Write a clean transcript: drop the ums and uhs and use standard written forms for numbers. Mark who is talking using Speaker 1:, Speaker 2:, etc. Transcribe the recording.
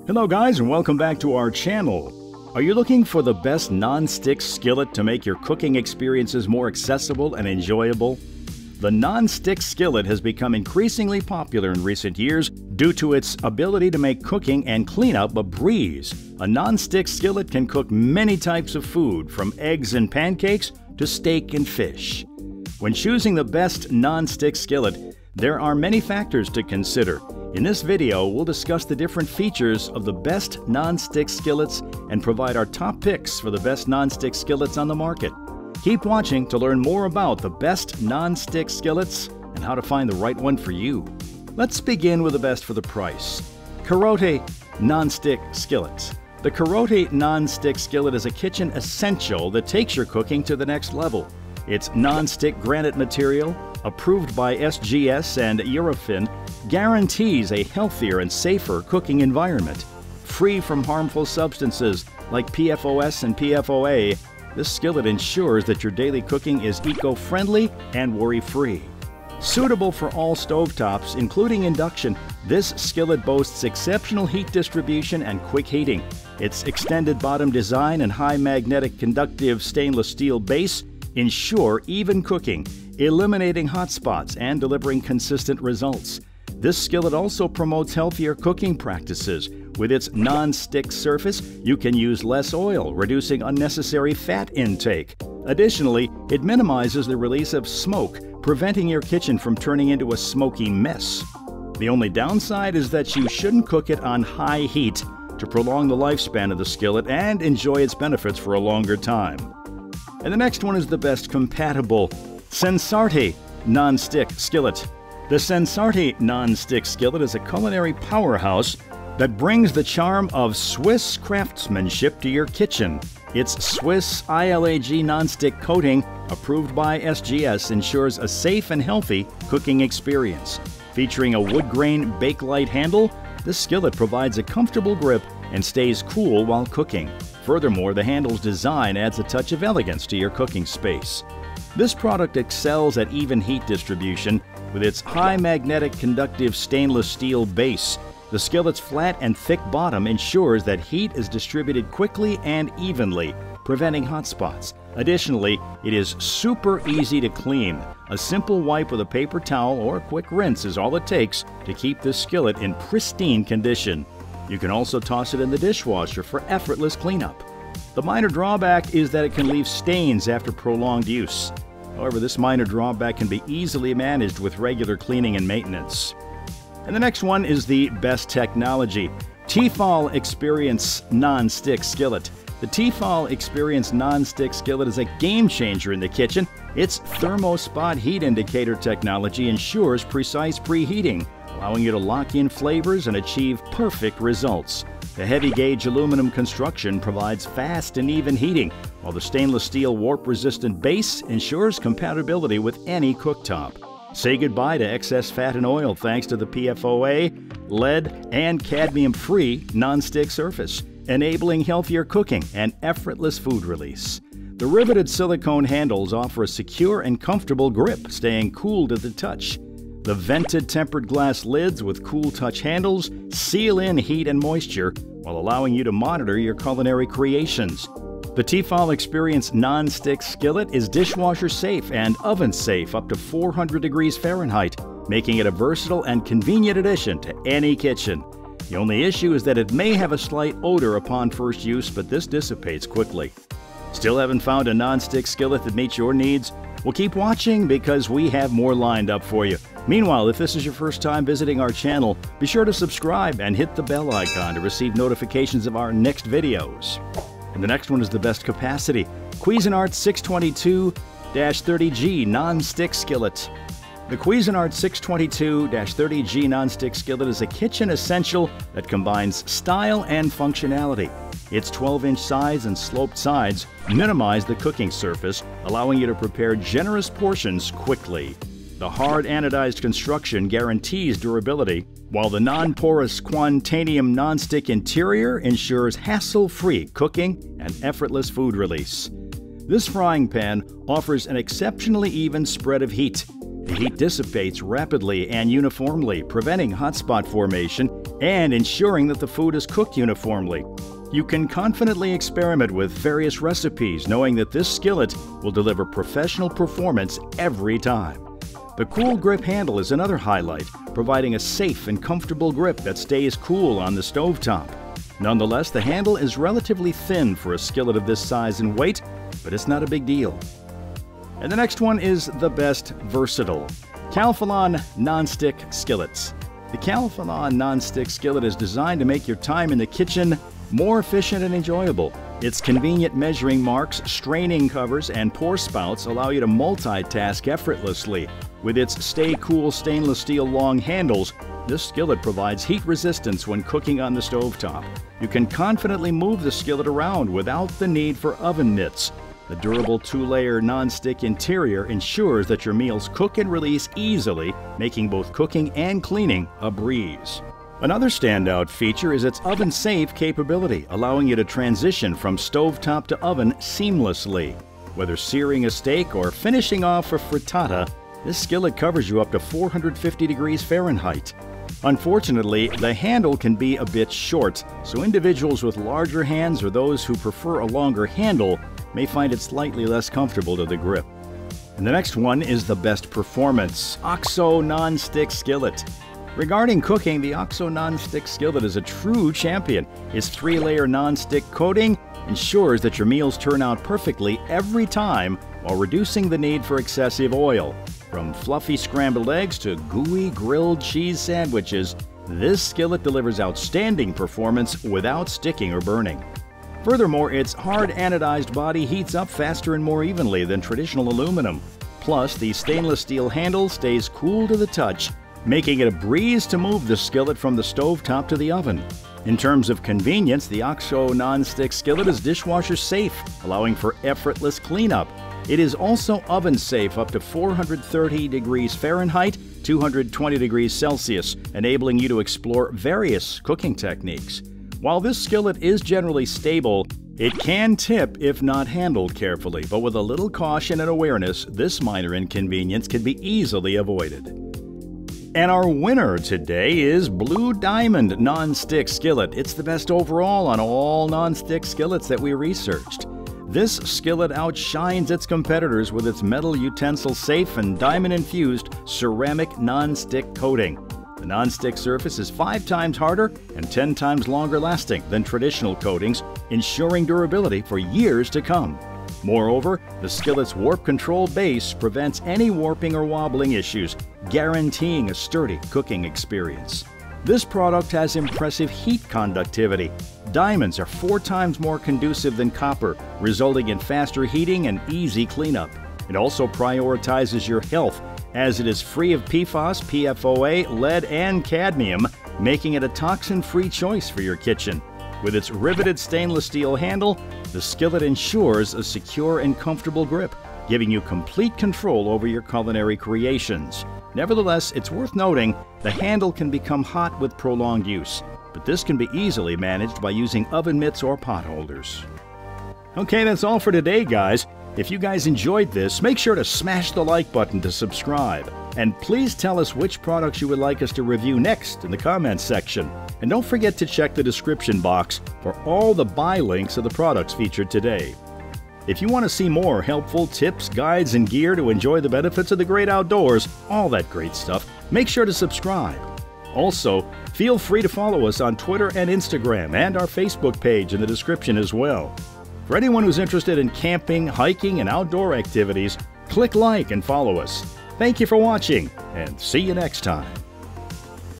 Speaker 1: Hello guys, and welcome back to our channel. Are you looking for the best non-stick skillet to make your cooking experiences more accessible and enjoyable? The non-stick skillet has become increasingly popular in recent years due to its ability to make cooking and cleanup a breeze. A non-stick skillet can cook many types of food, from eggs and pancakes to steak and fish. When choosing the best non-stick skillet, there are many factors to consider. In this video, we'll discuss the different features of the best non-stick skillets and provide our top picks for the best non-stick skillets on the market. Keep watching to learn more about the best non-stick skillets and how to find the right one for you. Let's begin with the best for the price. Skillet Non-Stick Skillet. The Skillet Non-Stick Skillet is a kitchen essential that takes your cooking to the next level. Its non-stick granite material, approved by SGS and Eurofin, guarantees a healthier and safer cooking environment. Free from harmful substances like PFOS and PFOA, this skillet ensures that your daily cooking is eco-friendly and worry-free. Suitable for all stovetops, including induction, this skillet boasts exceptional heat distribution and quick heating. Its extended bottom design and high magnetic conductive stainless steel base ensure even cooking, eliminating hot spots and delivering consistent results. This skillet also promotes healthier cooking practices. With its non-stick surface, you can use less oil, reducing unnecessary fat intake. Additionally, it minimizes the release of smoke, preventing your kitchen from turning into a smoky mess. The only downside is that you shouldn't cook it on high heat to prolong the lifespan of the skillet and enjoy its benefits for a longer time. And the next one is the best compatible Skillet Non-Stick Skillet. The Skillet Non-Stick Skillet is a culinary powerhouse that brings the charm of Swiss craftsmanship to your kitchen. Its Swiss ILAG non-stick coating, approved by SGS, ensures a safe and healthy cooking experience. Featuring a wood grain Bakelite handle, this skillet provides a comfortable grip and stays cool while cooking. Furthermore, the handle's design adds a touch of elegance to your cooking space. This product excels at even heat distribution with its high magnetic conductive stainless steel base. The skillet's flat and thick bottom ensures that heat is distributed quickly and evenly, preventing hot spots. Additionally, it is super easy to clean. A simple wipe with a paper towel or a quick rinse is all it takes to keep this skillet in pristine condition. You can also toss it in the dishwasher for effortless cleanup. The minor drawback is that it can leave stains after prolonged use. However, this minor drawback can be easily managed with regular cleaning and maintenance. And the next one is the best technology, Tefal Experience Non-Stick Skillet. The Tefal Experience Non-Stick Skillet is a game changer in the kitchen. Its thermospot heat indicator technology ensures precise preheating, allowing you to lock in flavors and achieve perfect results. The heavy-gauge aluminum construction provides fast and even heating, while the stainless steel warp-resistant base ensures compatibility with any cooktop. Say goodbye to excess fat and oil thanks to the PFOA, lead, and cadmium-free non-stick surface, enabling healthier cooking and effortless food release. The riveted silicone handles offer a secure and comfortable grip, staying cool to the touch. The vented tempered glass lids with cool touch handles seal in heat and moisture while allowing you to monitor your culinary creations. The Tefal Experience Non-Stick Skillet is dishwasher safe and oven safe up to 400 degrees Fahrenheit, making it a versatile and convenient addition to any kitchen. The only issue is that it may have a slight odor upon first use, but this dissipates quickly. Still haven't found a non-stick skillet that meets your needs? Well, keep watching because we have more lined up for you. Meanwhile, if this is your first time visiting our channel, be sure to subscribe and hit the bell icon to receive notifications of our next videos. And the next one is the best capacity, Cuisinart 622-30G Non-Stick Skillet. The Cuisinart 622-30G Non-Stick Skillet is a kitchen essential that combines style and functionality. Its 12-inch size and sloped sides minimize the cooking surface, allowing you to prepare generous portions quickly. The hard anodized construction guarantees durability, while the non-porous Quantanium non-stick interior ensures hassle-free cooking and effortless food release. This frying pan offers an exceptionally even spread of heat. The heat dissipates rapidly and uniformly, preventing hotspot formation and ensuring that the food is cooked uniformly. You can confidently experiment with various recipes, knowing that this skillet will deliver professional performance every time. The cool grip handle is another highlight, providing a safe and comfortable grip that stays cool on the stovetop. Nonetheless, the handle is relatively thin for a skillet of this size and weight, but it's not a big deal. And the next one is the best versatile Calphalon Non-Stick Skillets. The Calphalon Non-Stick Skillet is designed to make your time in the kitchen more efficient and enjoyable. Its convenient measuring marks, straining covers, and pour spouts allow you to multitask effortlessly. With its Stay Cool stainless steel long handles, this skillet provides heat resistance when cooking on the stovetop. You can confidently move the skillet around without the need for oven mitts. The durable two-layer non-stick interior ensures that your meals cook and release easily, making both cooking and cleaning a breeze. Another standout feature is its oven-safe capability, allowing you to transition from stovetop to oven seamlessly. Whether searing a steak or finishing off a frittata, this skillet covers you up to 450 degrees Fahrenheit. Unfortunately, the handle can be a bit short, so individuals with larger hands or those who prefer a longer handle may find it slightly less comfortable to the grip. And the next one is the best performance OXO Non-Stick Skillet. Regarding cooking, the OXO Non-Stick Skillet is a true champion. Its three-layer non-stick coating ensures that your meals turn out perfectly every time while reducing the need for excessive oil. From fluffy scrambled eggs to gooey grilled cheese sandwiches, this skillet delivers outstanding performance without sticking or burning. Furthermore, its hard anodized body heats up faster and more evenly than traditional aluminum. Plus, the stainless steel handle stays cool to the touch, making it a breeze to move the skillet from the stovetop to the oven. In terms of convenience, the OXO Non-Stick Skillet is dishwasher safe, allowing for effortless cleanup. It is also oven safe up to 430 degrees Fahrenheit, 220 degrees Celsius, enabling you to explore various cooking techniques. While this skillet is generally stable, it can tip if not handled carefully, but with a little caution and awareness, this minor inconvenience can be easily avoided. And our winner today is Blue Diamond Non-Stick Skillet. It's the best overall on all non-stick skillets that we researched. This skillet outshines its competitors with its metal utensil safe and diamond-infused ceramic non-stick coating. The non-stick surface is 5 times harder and 10 times longer lasting than traditional coatings, ensuring durability for years to come. Moreover, the skillet's warp control base prevents any warping or wobbling issues, guaranteeing a sturdy cooking experience. This product has impressive heat conductivity. Diamonds are 4 times more conducive than copper, resulting in faster heating and easy cleanup. It also prioritizes your health, as it is free of PFAS, PFOA, lead, and cadmium, making it a toxin-free choice for your kitchen. With its riveted stainless steel handle, the skillet ensures a secure and comfortable grip, giving you complete control over your culinary creations. Nevertheless, it's worth noting the handle can become hot with prolonged use, but this can be easily managed by using oven mitts or pot holders. Okay, that's all for today, guys. If you guys enjoyed this, make sure to smash the like button to subscribe. And please tell us which products you would like us to review next in the comments section. And don't forget to check the description box for all the buy links of the products featured today. If you want to see more helpful tips, guides, and gear to enjoy the benefits of the great outdoors, all that great stuff, make sure to subscribe. Also, feel free to follow us on Twitter and Instagram and our Facebook page in the description as well. For anyone who's interested in camping, hiking, and outdoor activities, click like and follow us. Thank you for watching, and see you next time.